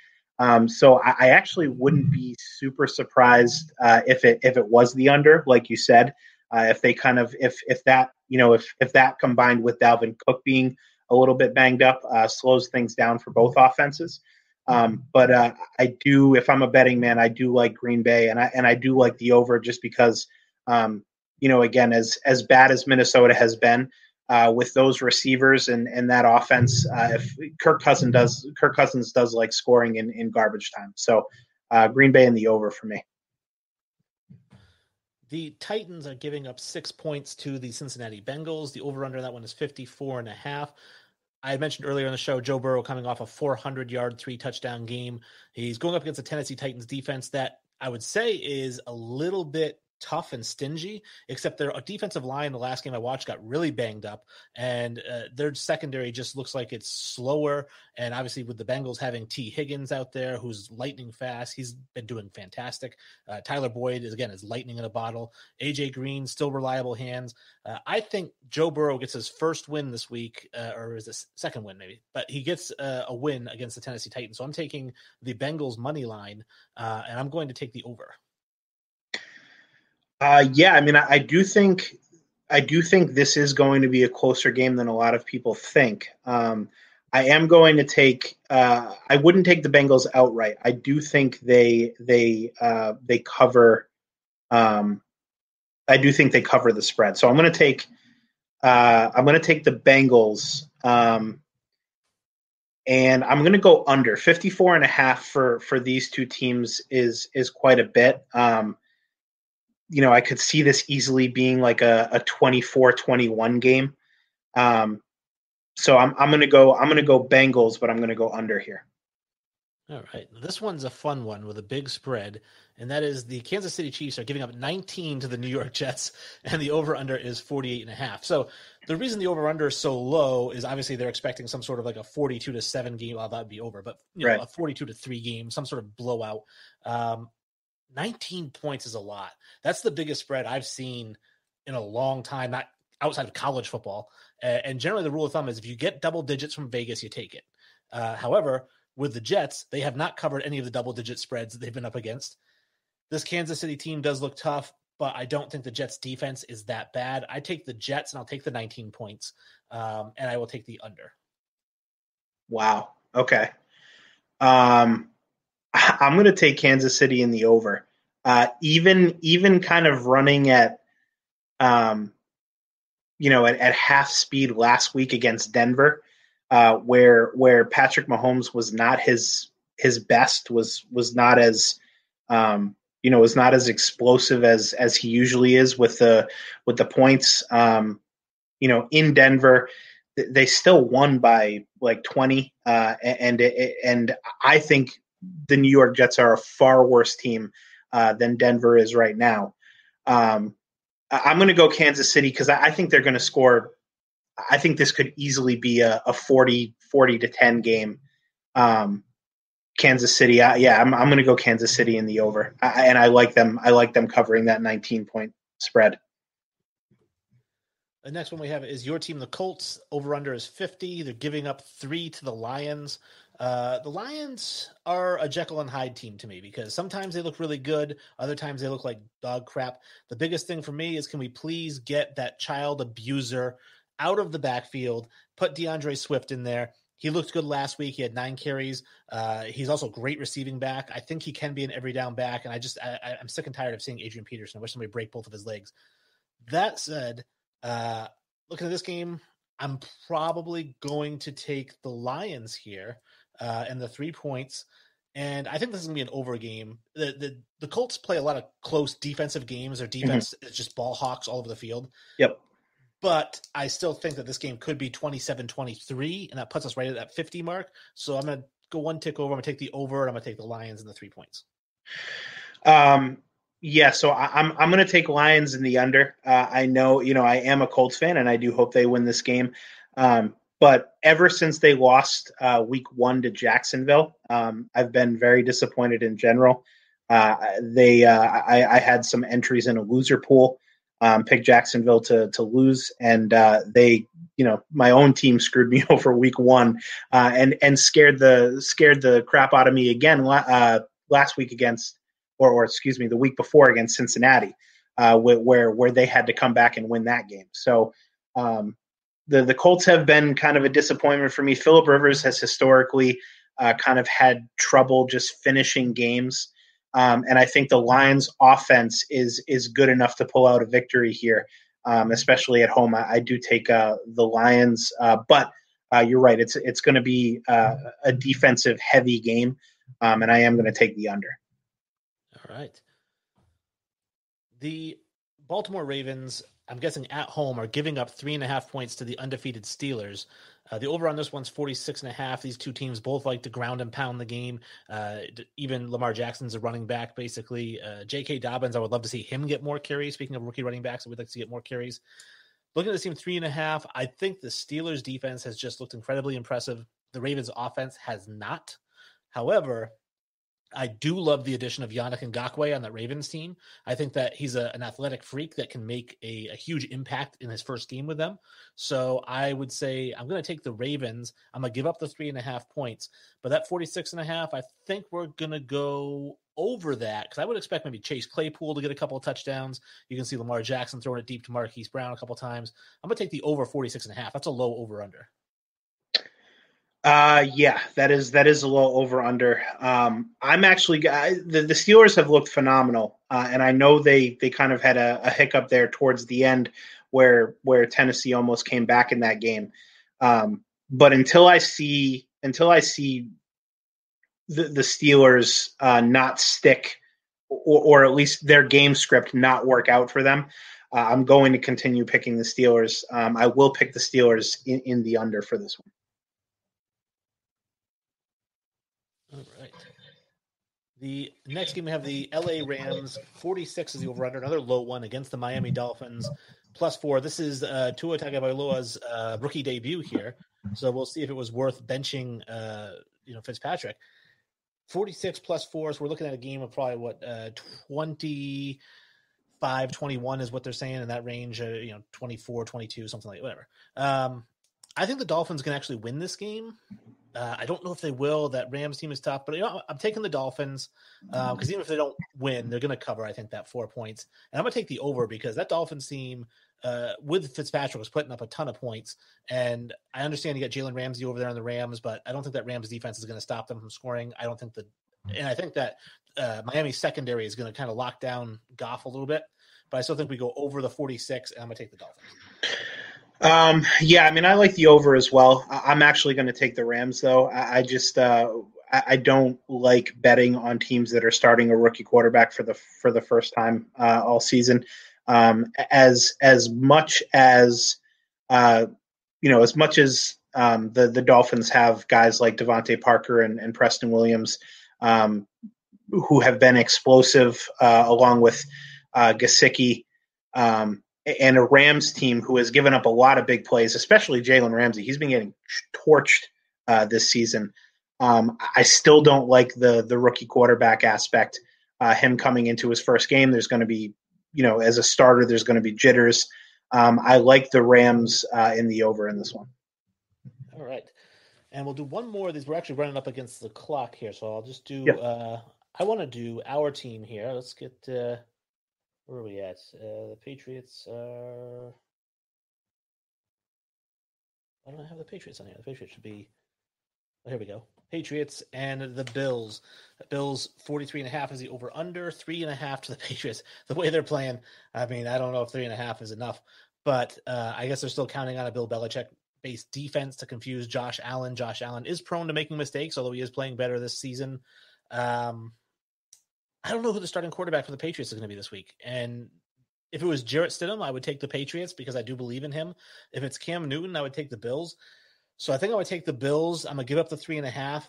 So I actually wouldn't be super surprised if it was the under, like you said, if they kind of if that combined with Dalvin Cook being a little bit banged up slows things down for both offenses. But I do, if I'm a betting man, I do like Green Bay, and I do like the over just because again, as bad as Minnesota has been. With those receivers and that offense, if Kirk Cousins does like scoring in garbage time. So Green Bay in the over for me. The Titans are giving up 6 points to the Cincinnati Bengals. The over-under that one is 54.5. I had mentioned earlier in the show, Joe Burrow coming off a 400-yard, 3-touchdown game. He's going up against the Tennessee Titans defense that I would say is a little bit tough and stingy, except their defensive line the last game I watched got really banged up, and their secondary just looks like it's slower. And obviously with the Bengals having T. Higgins out there, who's lightning fast, he's been doing fantastic. Tyler Boyd is lightning in a bottle. AJ Green, still reliable hands. I think Joe Burrow gets his first win this week, or is this second win maybe, but he gets a win against the Tennessee Titans. So I'm taking the Bengals money line, and I'm going to take the over. I do think this is going to be a closer game than a lot of people think. I am going to take. I wouldn't take the Bengals outright. I do think they cover. I do think they cover the spread. So I'm going to take. I'm going to take the Bengals, and I'm going to go under 54.5 for these two teams is quite a bit. I could see this easily being like a 24-21 game. So I'm going to go Bengals, but I'm going to go under here. All right. This one's a fun one with a big spread, and that is the Kansas City Chiefs are giving up 19 to the New York Jets, and the over-under is 48.5. So the reason the over-under is so low is obviously they're expecting some sort of like a 42-7 game. Well, that would be over, but right. A 42-3 game, some sort of blowout. 19 points is a lot. That's the biggest spread I've seen in a long time, not outside of college football. And generally the rule of thumb is if you get double digits from Vegas, you take it. However, with the Jets, they have not covered any of the double-digit spreads that they've been up against. This Kansas City team does look tough, but I don't think the Jets' defense is that bad. I take the Jets, and I'll take the 19 points, and I will take the under. Wow. Okay. I'm going to take Kansas City in the over. Even kind of running at half speed last week against Denver, where Patrick Mahomes was not his best, was not as was not as explosive as he usually is with the points. In Denver, they still won by like 20, and I think the New York Jets are a far worse team than Denver is right now. I'm going to go Kansas City because I think they're going to score. I think this could easily be a 40-10 game. Kansas City. I'm going to go Kansas City in the over, and I like them. I like them covering that 19-point spread. The next one we have is your team, the Colts. Over-under is 50. They're giving up 3 to the Lions. The Lions are a Jekyll and Hyde team to me because sometimes they look really good. Other times they look like dog crap. The biggest thing for me is, can we please get that child abuser out of the backfield, put DeAndre Swift in there. He looked good last week. He had 9 carries. He's also great receiving back. I think he can be an every down back. And I'm sick and tired of seeing Adrian Peterson. I wish somebody break both of his legs. That said, looking at this game, I'm probably going to take the Lions here and the 3 points. And I think this is going to be an over game. The Colts play a lot of close defensive games. Their defense is just ball hawks all over the field. Yep. But I still think that this game could be 27-23, and that puts us right at that 50 mark. So I'm going to go one tick over. I'm going to take the over, and I'm going to take the Lions and the 3 points. Yeah, so I'm going to take Lions in the under. I know, I am a Colts fan, and I do hope they win this game. But ever since they lost week 1 to Jacksonville, I've been very disappointed in general. I had some entries in a loser pool, picked Jacksonville to lose, and my own team screwed me over week 1 and scared the crap out of me again last week against, or excuse me, the week before against Cincinnati, where they had to come back and win that game. So the Colts have been kind of a disappointment for me. Phillip Rivers has historically kind of had trouble just finishing games. And I think the Lions offense is good enough to pull out a victory here, especially at home. I do take the Lions, but you're right. It's going to be a defensive heavy game, and I am going to take the under. All right. The Baltimore Ravens, I'm guessing at home, are giving up 3.5 points to the undefeated Steelers. The over on this one's 46.5. These two teams both like to ground and pound the game. Even Lamar Jackson's a running back, basically. J.K. Dobbins, I would love to see him get more carries. Speaking of rookie running backs, I would like to see get more carries. Looking at this team, 3.5, I think the Steelers' defense has just looked incredibly impressive. The Ravens' offense has not. However, I do love the addition of Yannick Ngakoue on that Ravens team. I think that he's an athletic freak that can make a huge impact in his first game with them. So I would say I'm going to take the Ravens. I'm going to give up the 3.5 points, but that 46.5, I think we're going to go over that because I would expect maybe Chase Claypool to get a couple of touchdowns. You can see Lamar Jackson throwing it deep to Marquise Brown a couple of times. I'm going to take the over 46.5. That's a low over-under. Yeah, that is a little over under. I'm actually the Steelers have looked phenomenal, and I know they kind of had a hiccup there towards the end where Tennessee almost came back in that game. But until I see the Steelers not stick, or at least their game script not work out for them, I'm going to continue picking the Steelers. I will pick the Steelers in the under for this one. All right. The next game we have the LA Rams. 46 is the over-under, another low one against the Miami Dolphins. +4. This is Tua Tagovailoa's rookie debut here, so we'll see if it was worth benching Fitzpatrick. 46 +4, so we're looking at a game of probably 25-21 is what they're saying in that range. 24, 22, something like whatever. I think the Dolphins can actually win this game. I don't know if they will. That Rams team is tough, but I'm taking the Dolphins because even if they don't win, they're going to cover, I think, that 4 points. And I'm going to take the over because that Dolphins team with Fitzpatrick was putting up a ton of points. And I understand you got Jalen Ramsey over there on the Rams, but I don't think that Rams defense is going to stop them from scoring. I think that Miami secondary is going to kind of lock down Goff a little bit. But I still think we go over the 46, and I'm going to take the Dolphins. Yeah, I mean, I like the over as well. I'm actually going to take the Rams, though. I don't like betting on teams that are starting a rookie quarterback for the first time all season. As much as the Dolphins have guys like Devontae Parker and Preston Williams, who have been explosive, along with Gesicki. And a Rams team who has given up a lot of big plays, especially Jalen Ramsey. He's been getting torched this season. I still don't like the rookie quarterback aspect. Him coming into his first game, there's going to be, as a starter, there's going to be jitters. I like the Rams in the over in this one. All right. And we'll do one more of these. We're actually running up against the clock here, so I'll just do I want to do our team here. Let's get where are we at? The Patriots are I don't have the Patriots on here. The Patriots should be here we go. Patriots and the Bills. Bills 43.5 is the over-under, 3.5 to the Patriots. The way they're playing, I mean, I don't know if 3.5 is enough, but I guess they're still counting on a Bill Belichick-based defense to confuse Josh Allen. Josh Allen is prone to making mistakes, although he is playing better this season. I don't know who the starting quarterback for the Patriots is going to be this week. And if it was Jarrett Stidham, I would take the Patriots because I do believe in him. If it's Cam Newton, I would take the Bills. So I think I would take the Bills. I'm going to give up the 3.5.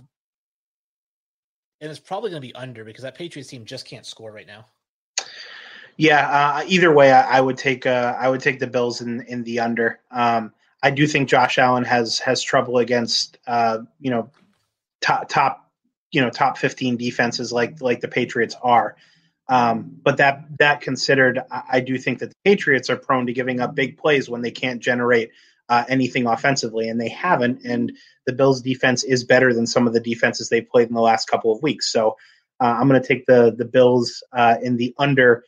And it's probably going to be under because that Patriots team just can't score right now. Yeah, either way, I would take the Bills in the under. I do think Josh Allen has trouble against top 15 defenses like the Patriots are. But that considered, I do think that the Patriots are prone to giving up big plays when they can't generate anything offensively, and they haven't. And the Bills' defense is better than some of the defenses they've played in the last couple of weeks. So I'm going to take the Bills in the under,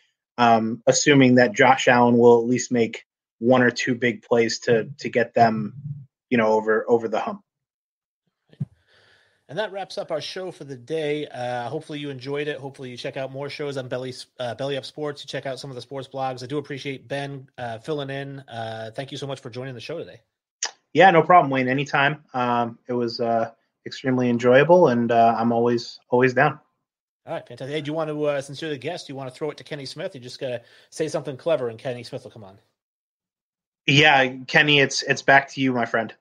assuming that Josh Allen will at least make one or two big plays to get them, over the hump. And that wraps up our show for the day. Hopefully you enjoyed it. Hopefully you check out more shows on Belly Up Sports. You check out some of the sports blogs. I do appreciate Ben filling in. Thank you so much for joining the show today. Yeah, no problem, Wayne. Anytime. It was extremely enjoyable, and I'm always down. All right, fantastic. Hey, do you want to, since you're the guest, do you want to throw it to Kenny Smith? You just got to say something clever, and Kenny Smith will come on. Yeah, Kenny, it's back to you, my friend.